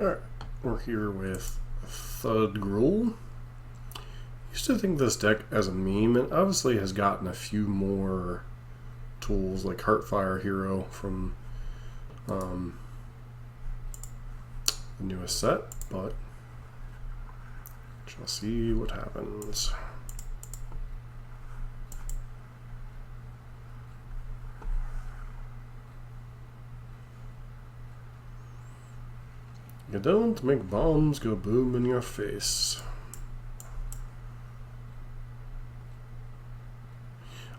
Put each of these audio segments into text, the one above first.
Alright, we're here with Thud Gruul. Used to think this deck as a meme, and obviously has gotten a few more tools like Heartfire Hero from the newest set, but shall see what happens. You don't make bombs go boom in your face.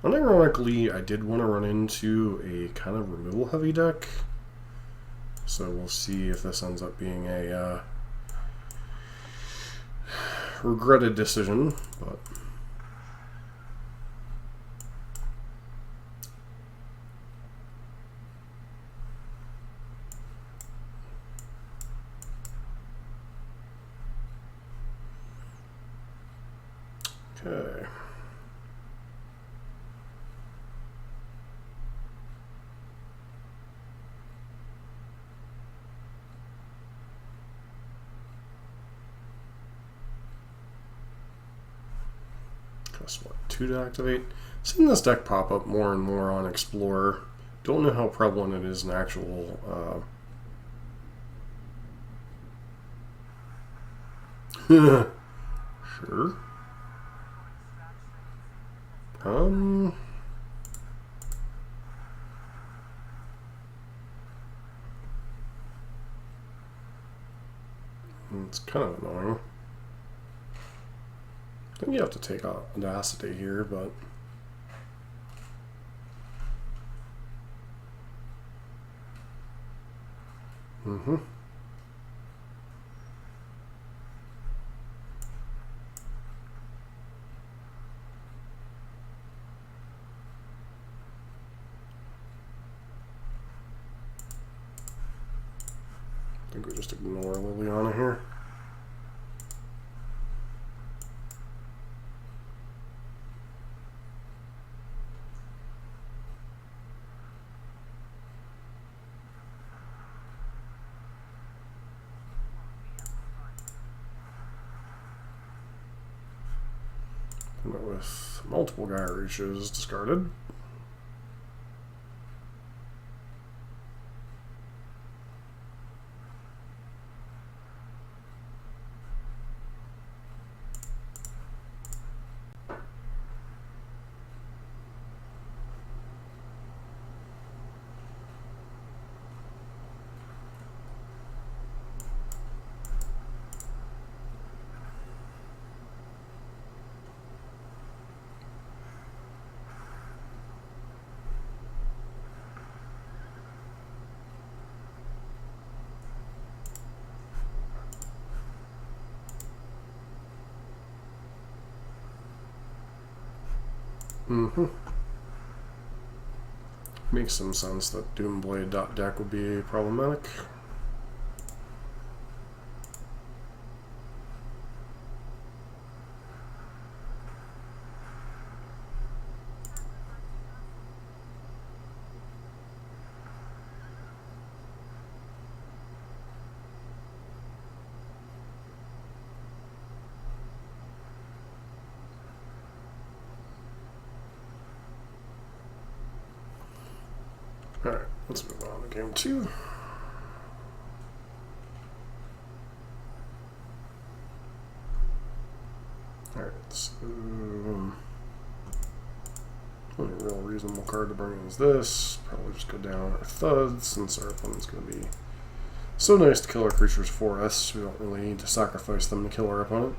Unironically, I did want to run into a kind of removal heavy deck, so we'll see if this ends up being a regretted decision, but okay. Cost what, 2 to activate? Seeing this deck pop up more and more on Explorer. Don't know how prevalent it is in actual sure. It's kind of annoying. I think you have to take out Audacity here, but I think we just ignore Liliana here. With multiple guy reaches discarded. Makes some sense that Doomblade deck would be problematic. Alright, let's move on to game 2. Alright, so only real reasonable card to bring in is this. Probably just go down our Thud, since our opponent's going to be so nice to kill our creatures for us. We don't really need to sacrifice them to kill our opponent.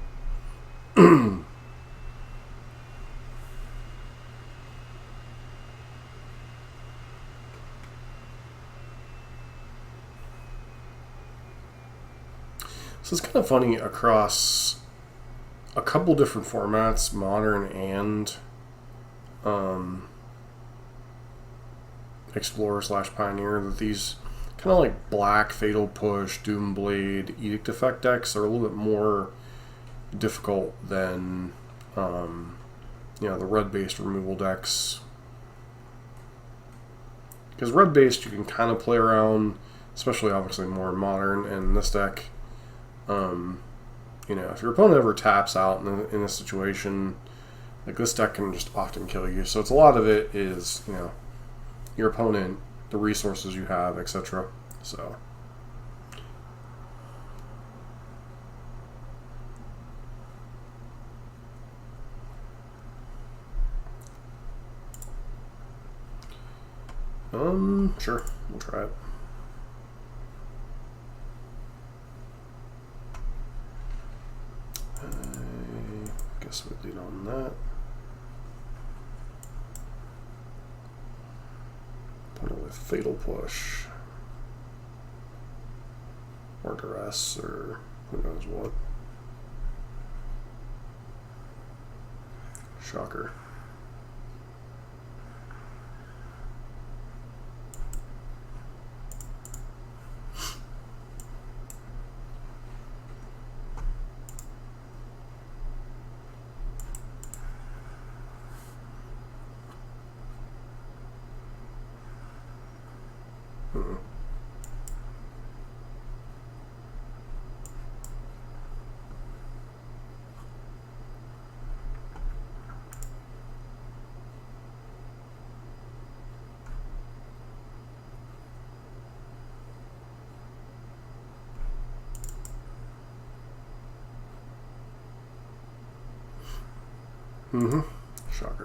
So it's kind of funny across a couple different formats, Modern and Explorer/Pioneer, that these kind of like black Fatal Push, Doomblade, Edict Effect decks are a little bit more difficult than you know, the red-based removal decks. Because red-based, you can kind of play around especially obviously more modern. And this deck, you know, if your opponent ever taps out in a situation, like this deck can just often kill you. So it's a lot of it is, you know, your opponent, the resources you have, etc. So. Sure, we'll try it. I guess we'll lead on that. Put it with Fatal Push. Or Duress, or who knows what. Shocker.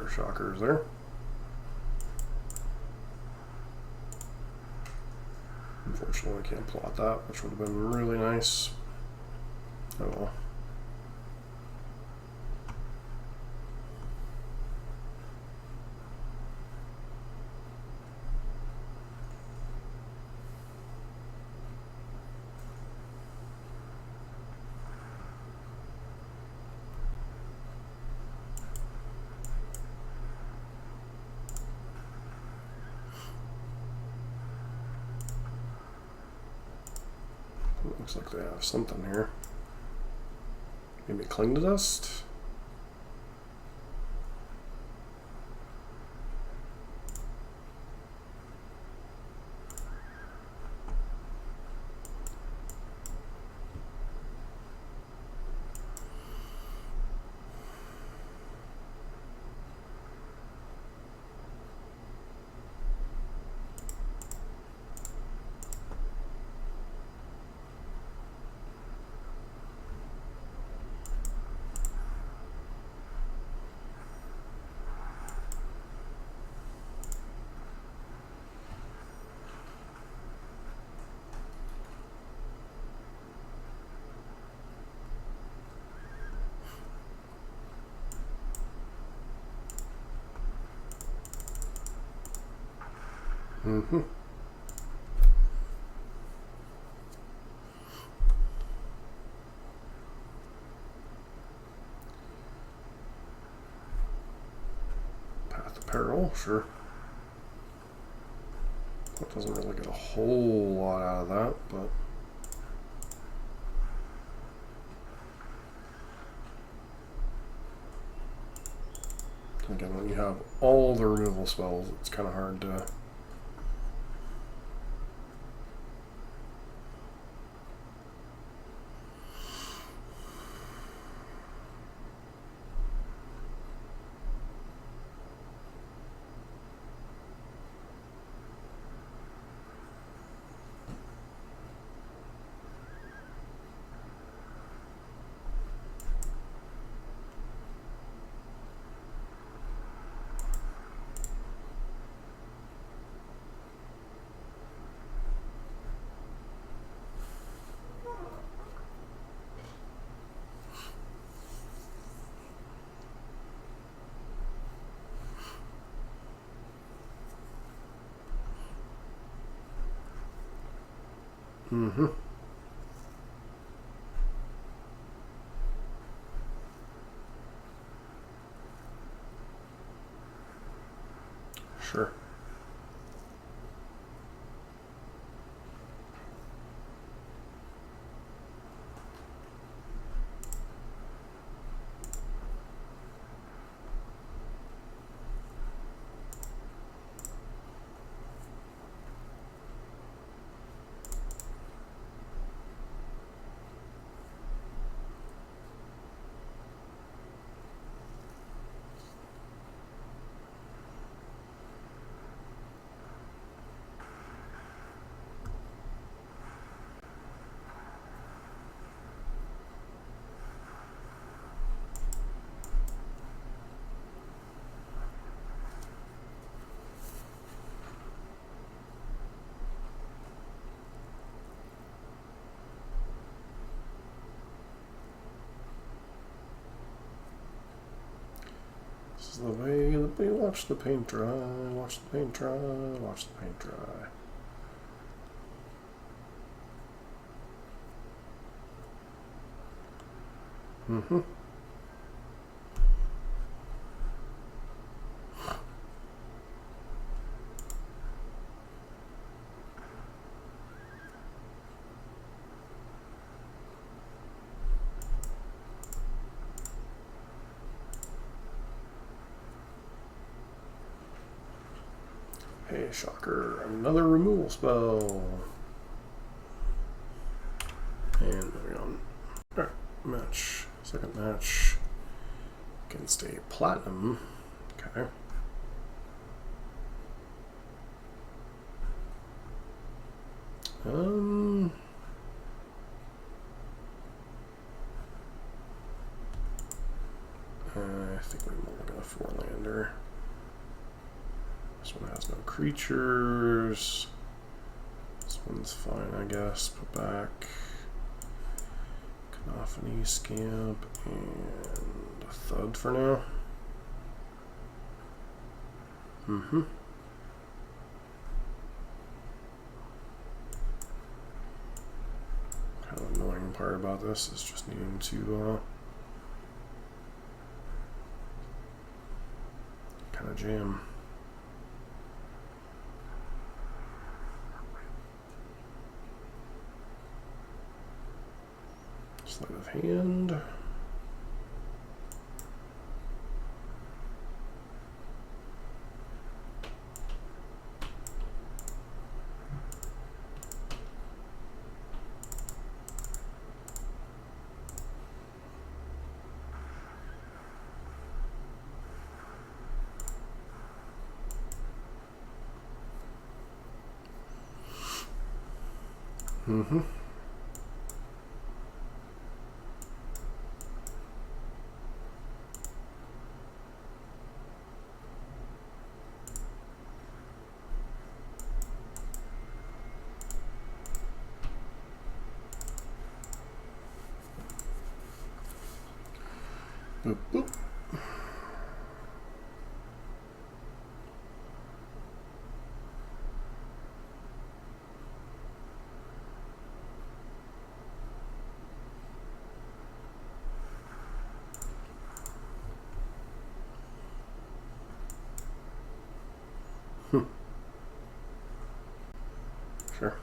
Shockers there. Unfortunately, I can't plot that, which would have been really nice. Oh well. Looks like they have something here. Maybe Cling to Dust? Mm-hmm. Path of Peril, sure. That doesn't really get a whole lot out of that, but again, when you have all the removal spells, it's kind of hard to Mm-hmm. Sure. the way that we watch the paint dry, watch the paint dry, watch the paint dry. Mm-hmm. Hey, shocker, another removal spell. And moving on. Alright, match. Second match against a platinum. Okay. I think we're looking at a 4-lander. This one has no creatures. This one's fine, I guess. Put back Cacophony Scamp and a Thud for now. Mm-hmm. Kind of annoying part about this is just needing to kind of jam. Sleight of hand. Mm-hmm. Boop, boop. Sure.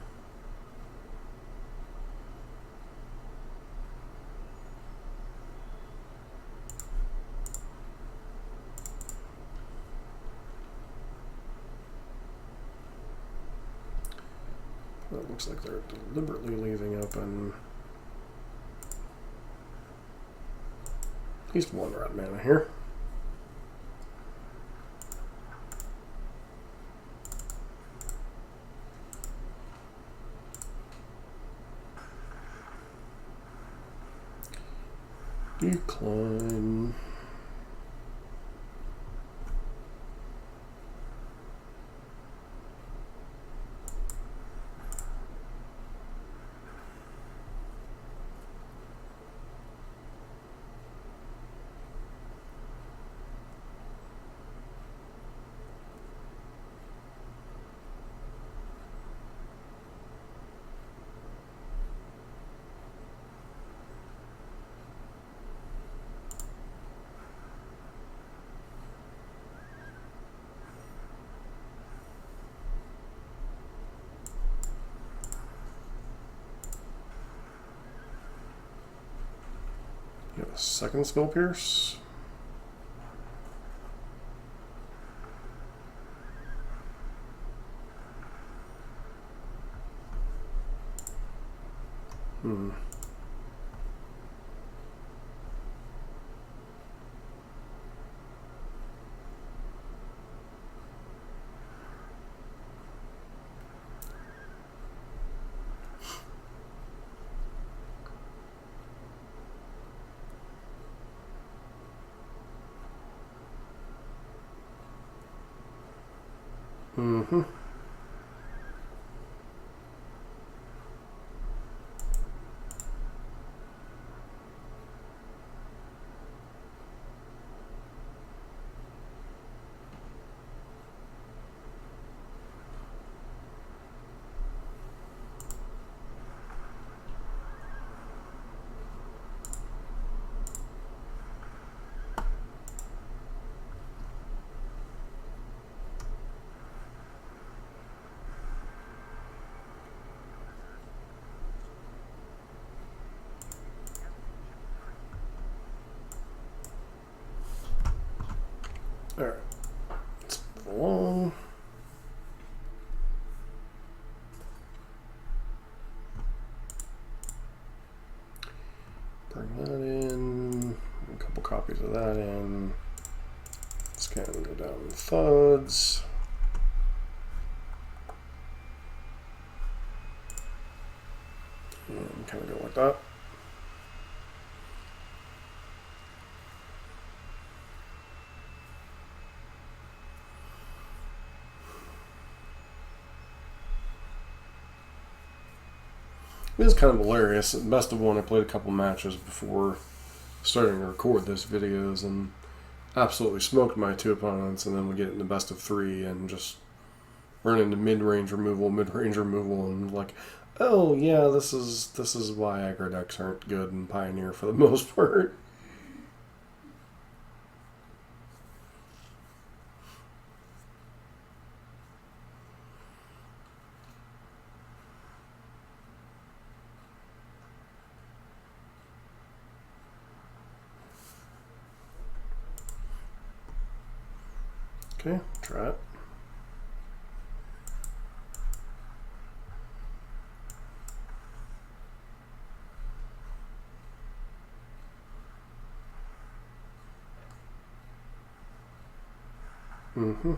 That looks like they're deliberately leaving open at least one red mana here. Decline. You have a second Spell Pierce. Mm-hmm. Alright, let's move along. Bring that in, a couple copies of that in. Scan and go down in Thuds. And kind of go like that. It is kind of hilarious. Best of one, I played a couple matches before starting to record this videos and absolutely smoked my two opponents, and then we get in the best of three and just run into mid-range removal, and like, oh yeah, this is why aggro decks aren't good in Pioneer for the most part. Okay, try it. Mm-hmm.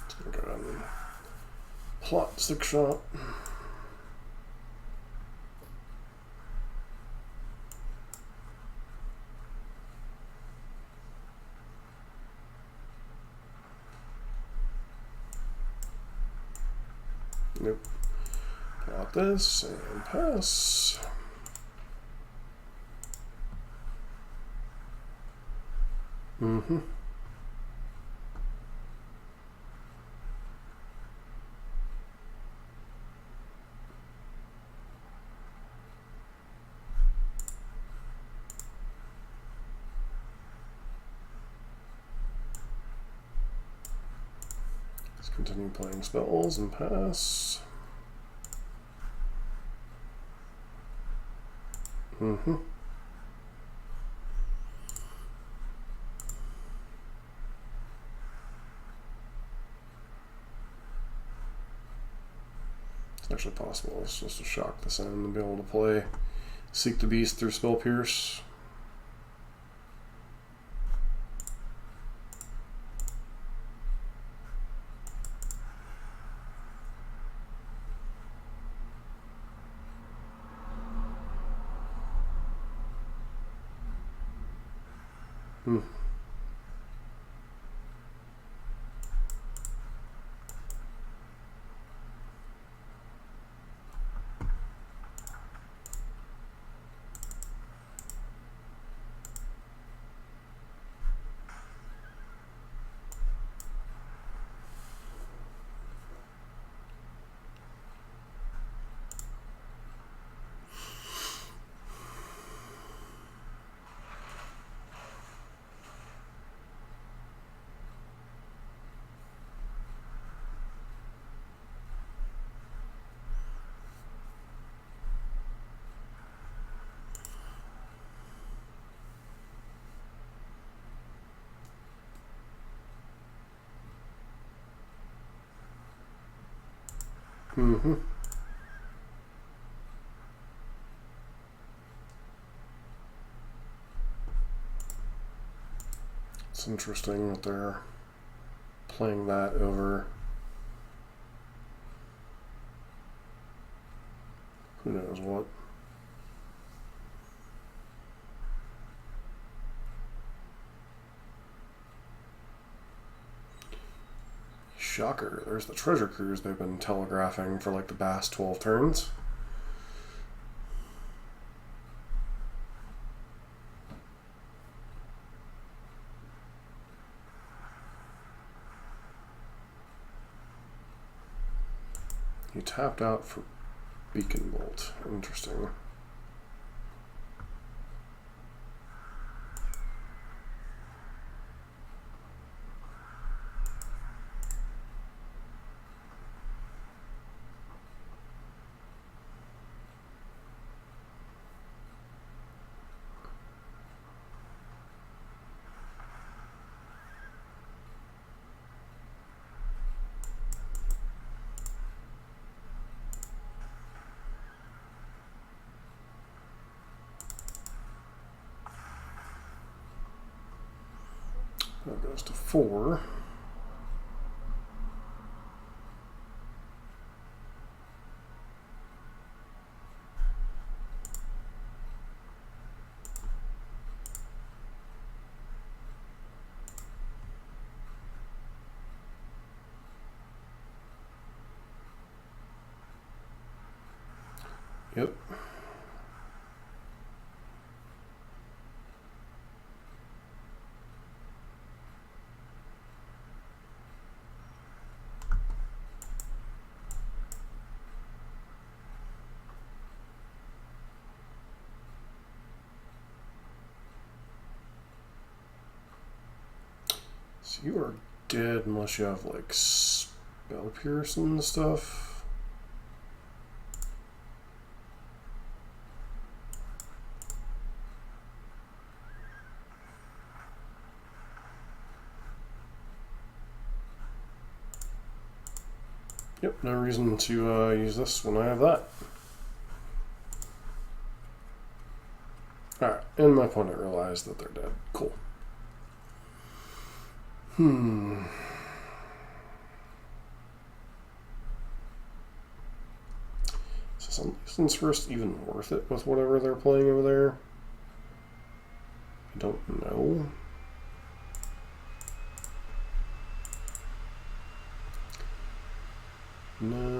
Just gonna go down and plot Slickshot. Nope. Plot this and pass. Mm-hmm. Let's continue playing spells and pass. Mm-hmm. It's actually possible. It's just to shock this in and be able to play Seek the Beast through Spell Pierce. Hmm. Mm-hmm. It's interesting that they're playing that over who knows what. Shocker, there's the treasure cruise they've been telegraphing for like the past 12 turns. You tapped out for Beacon Bolt. Interesting. So it goes to 4. Yep. So you are dead unless you have like spell pierce and stuff. Yep, no reason to use this when I have that. Alright, and my opponent realized that they're dead. Cool. So some license first even worth it with whatever they're playing over there? I don't know. No.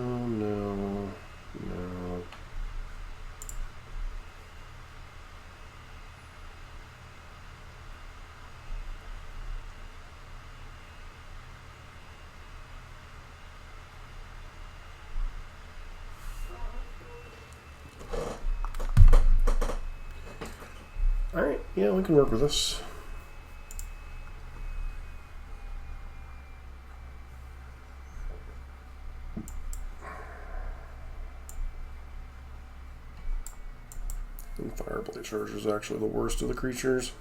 Alright, yeah, we can work with this. And Fireblade Charger is actually the worst of the creatures.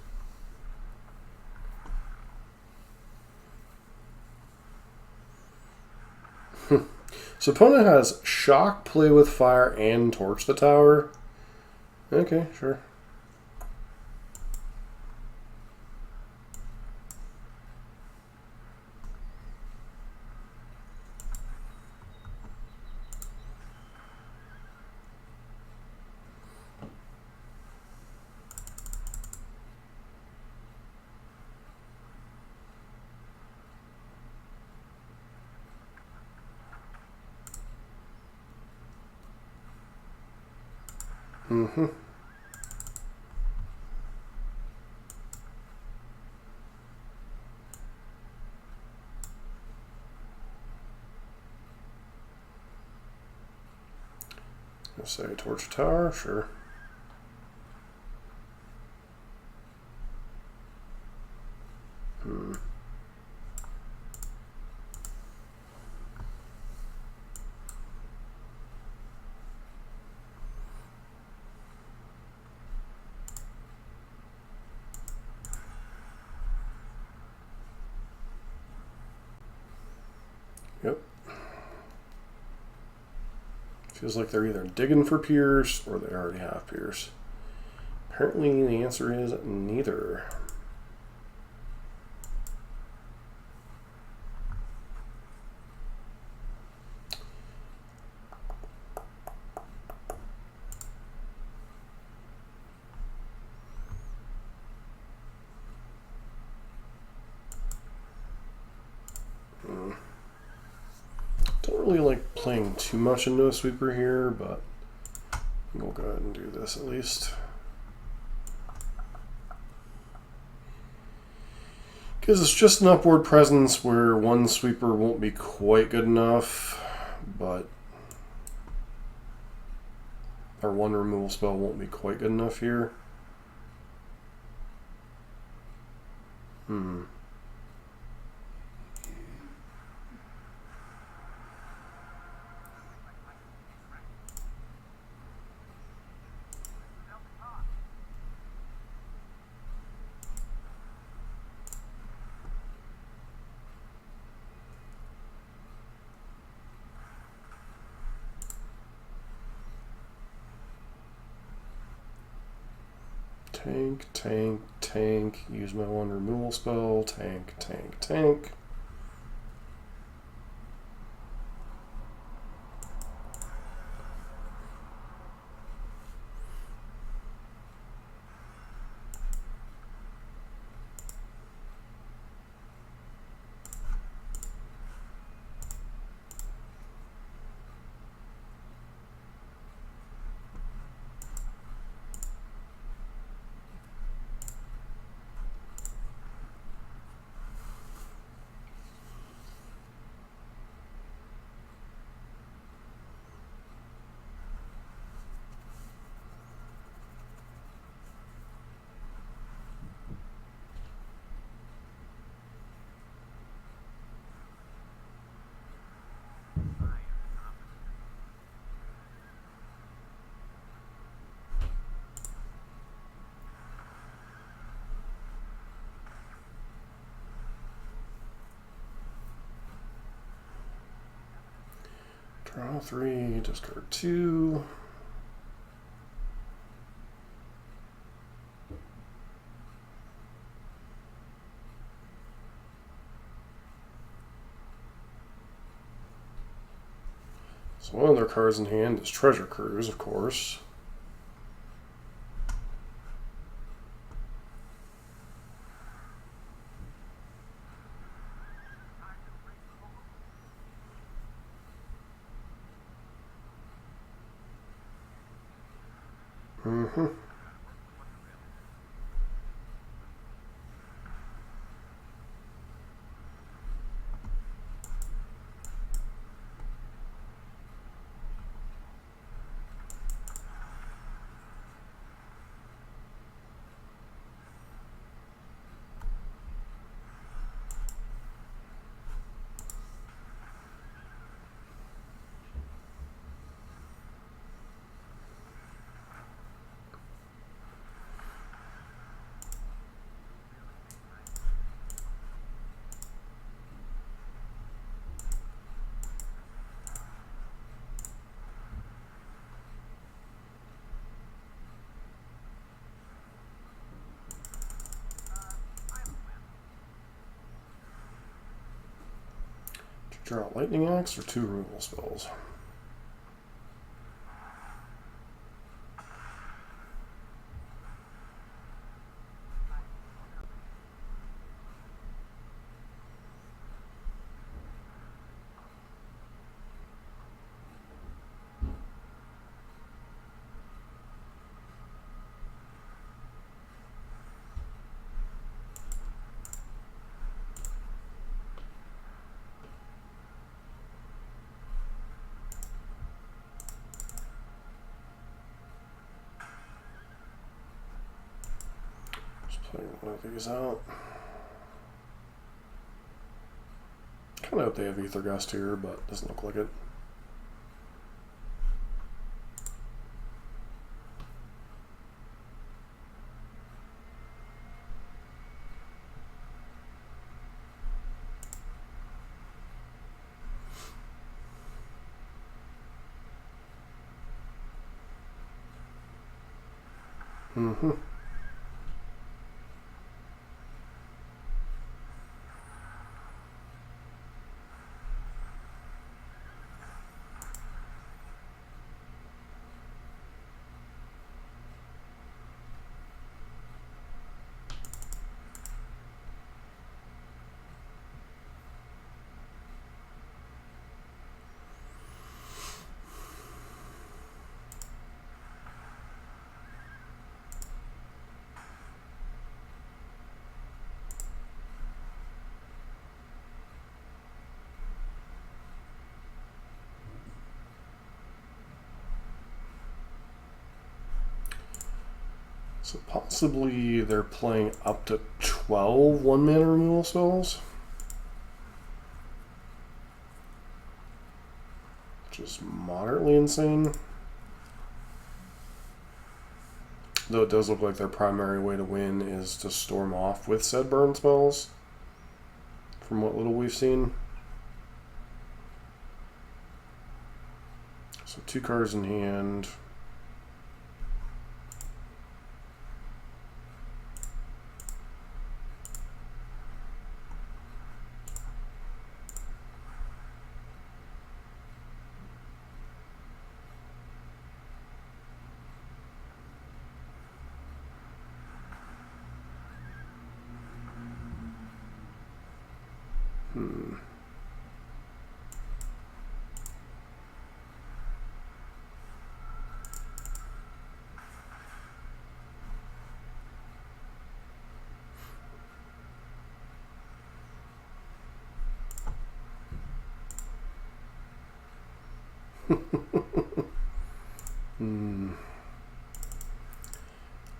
So opponent has Shock, Play with Fire, and Torch the Tower. Okay, sure. Let's say Torch Tower, sure. Yep. Feels like they're either digging for Pierce or they already have Pierce. Apparently the answer is neither. Don't really like playing too much into a sweeper here, but we'll go ahead and do this at least. Because it's just an upward presence where one sweeper won't be quite good enough, but our one removal spell won't be quite good enough here. Tank. tank, use my one removal spell, tank, tank, tank. Draw 3, discard 2. So one of their cards in hand is Treasure Cruise, of course. Draw a Lightning Axe or 2 removal spells. One of these out. Kind of hope they have Ether Gust here, but doesn't look like it. So possibly they're playing up to 12 one-mana removal spells, which is moderately insane. Though it does look like their primary way to win is to storm off with said burn spells, from what little we've seen. So 2 cards in hand.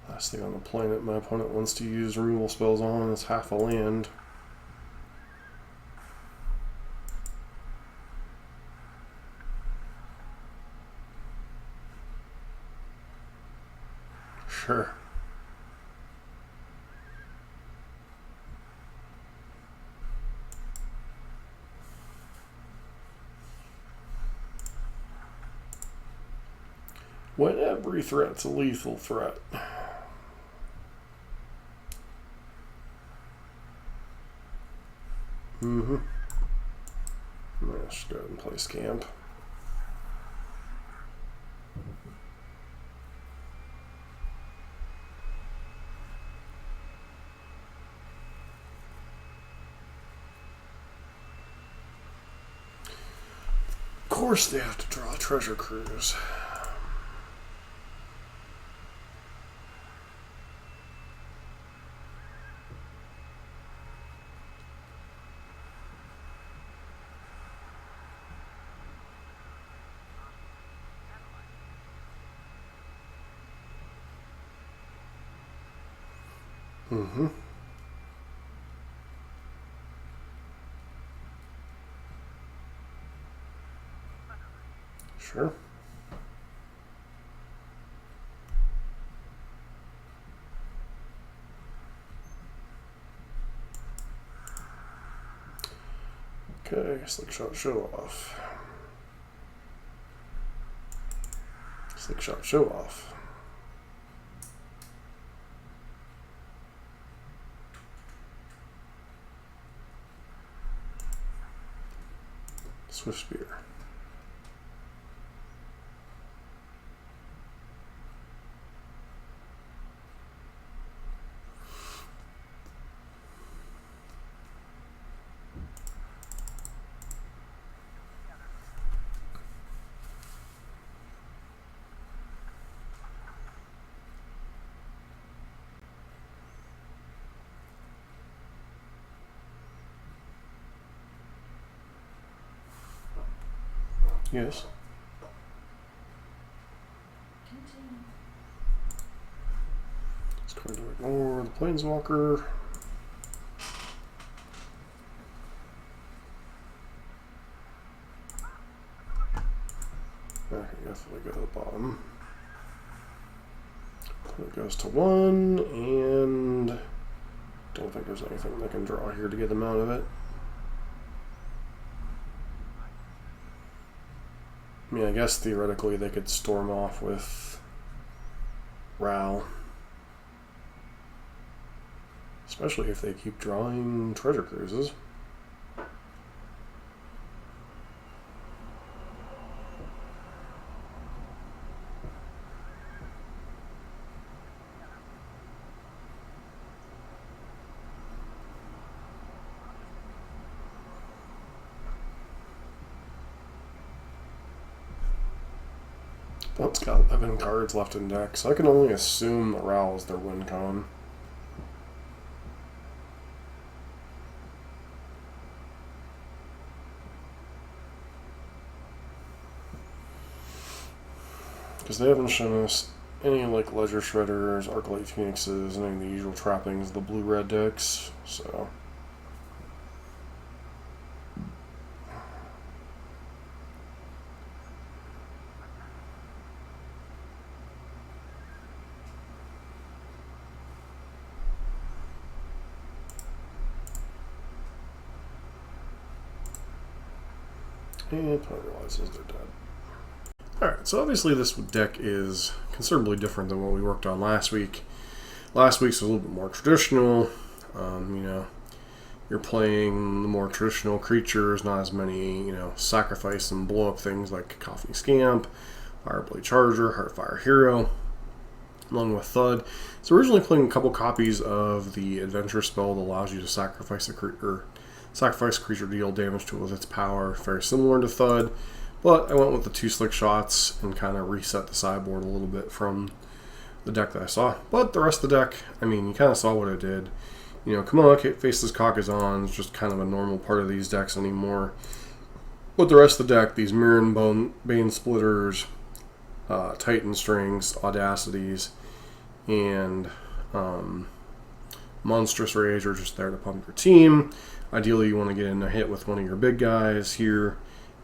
Last thing on the planet my opponent wants to use removal spells on is half a land. Sure. When every threat's a lethal threat. Let's go ahead and play Scamp. Of course they have to draw a Treasure Cruise. Sure. Okay, Slickshot Show-Off. Slickshot Show-Off. Swiftspear. Yes. It's going to ignore the Planeswalker. I can definitely go to the bottom. It goes to 1, and don't think there's anything they can draw here to get them out of it. I mean, I guess theoretically they could storm off with Ral. Especially if they keep drawing Treasure Cruises. It's got 11 cards left in deck, so I can only assume that Ral is their win con. Because they haven't shown us any like Ledger Shredders, Arclight Phoenixes, any of the usual trappings of the blue-red decks, so... And opponent realizes they're dead. Alright, so obviously this deck is considerably different than what we worked on last week. Last week's was a little bit more traditional. You know, you're playing the more traditional creatures, not as many, you know, sacrifice and blow up things like Cacophony Scamp, Fireblade Charger, Heartfire Hero, along with Thud. So originally playing a couple copies of the adventure spell that allows you to sacrifice a creature to deal damage to it with its power, very similar to Thud, but I went with the 2 slick shots and kind of reset the sideboard a little bit from the deck that I saw. But the rest of the deck, I mean, you kind of saw what it did. You know, Kumano faces Kakkazan is just kind of a normal part of these decks anymore. With the rest of the deck, these Mirran Banesplitters, Titan Strings, Audacities, and Monstrous Rage are just there to pump your team. Ideally, you want to get in a hit with one of your big guys here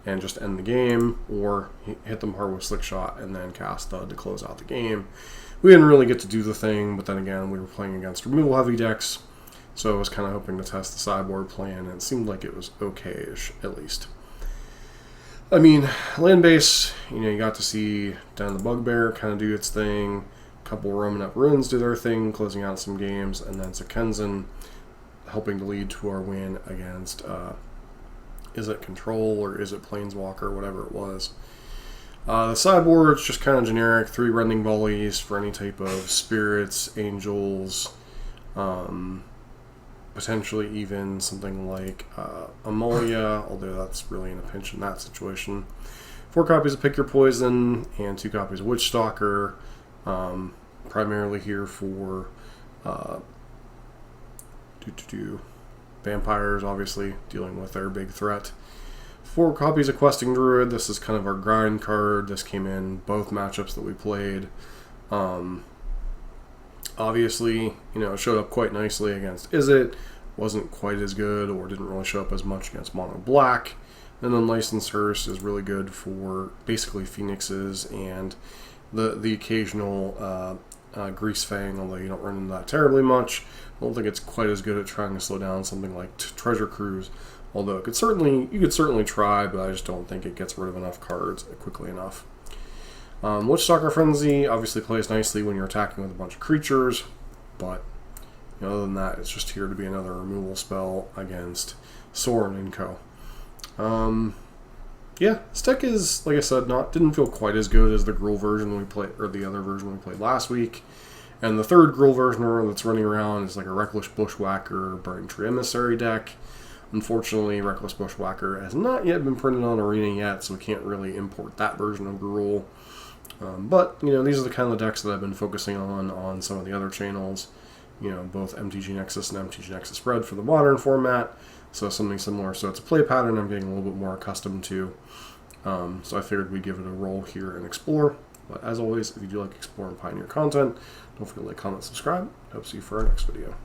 and just end the game, or hit them hard with Slickshot and then cast Thud to close out the game. We didn't really get to do the thing, but then again, we were playing against removal-heavy decks, so I was kind of hoping to test the sideboard plan, and it seemed like it was okay-ish, at least. I mean, land base, you got to see down the Bugbear kind of do its thing. A couple Ramunap Ruins do their thing, closing out some games, and then Sokenzan helping to lead to our win against, is it Control or is it Planeswalker, whatever it was. The sideboard's just kind of generic, 3 Rending Volleys for any type of spirits, angels, potentially even something like Amalia, although that's really in a pinch in that situation. 4 copies of Pick Your Poison and 2 copies of Witchstalker, primarily here for vampires, obviously, dealing with their big threat. 4 copies of Questing Druid. This is kind of our grind card. This came in both matchups that we played. Obviously, it showed up quite nicely against Is It. Wasn't quite as good, or didn't really show up as much against Mono Black. And then Licensed Hearse is really good for basically Phoenixes and the occasional Grease Fang, although you don't run into that terribly much. I don't think it's quite as good at trying to slow down something like Treasure Cruise, although you could certainly try, but I just don't think it gets rid of enough cards quickly enough. Witchstalker Frenzy obviously plays nicely when you're attacking with a bunch of creatures, but other than that, it's just here to be another removal spell against Sorin and Co. Yeah, this deck is, like I said, didn't feel quite as good as the Gruul version we played, or the other version we played last week. And the third Gruul version that's running around is like a Reckless Bushwhacker Burning Tree Emissary deck. Unfortunately, Reckless Bushwhacker has not yet been printed on Arena yet, so we can't really import that version of Gruul. But, these are the kind of decks that I've been focusing on some of the other channels. Both MTG Nexus and MTG Nexus Red for the modern format. So something similar. So it's a play pattern I'm getting a little bit more accustomed to. So I figured we'd give it a roll here and explore. But as always, if you do like Explore and Pioneer content, don't forget to like, comment, subscribe. Hope to see you for our next video.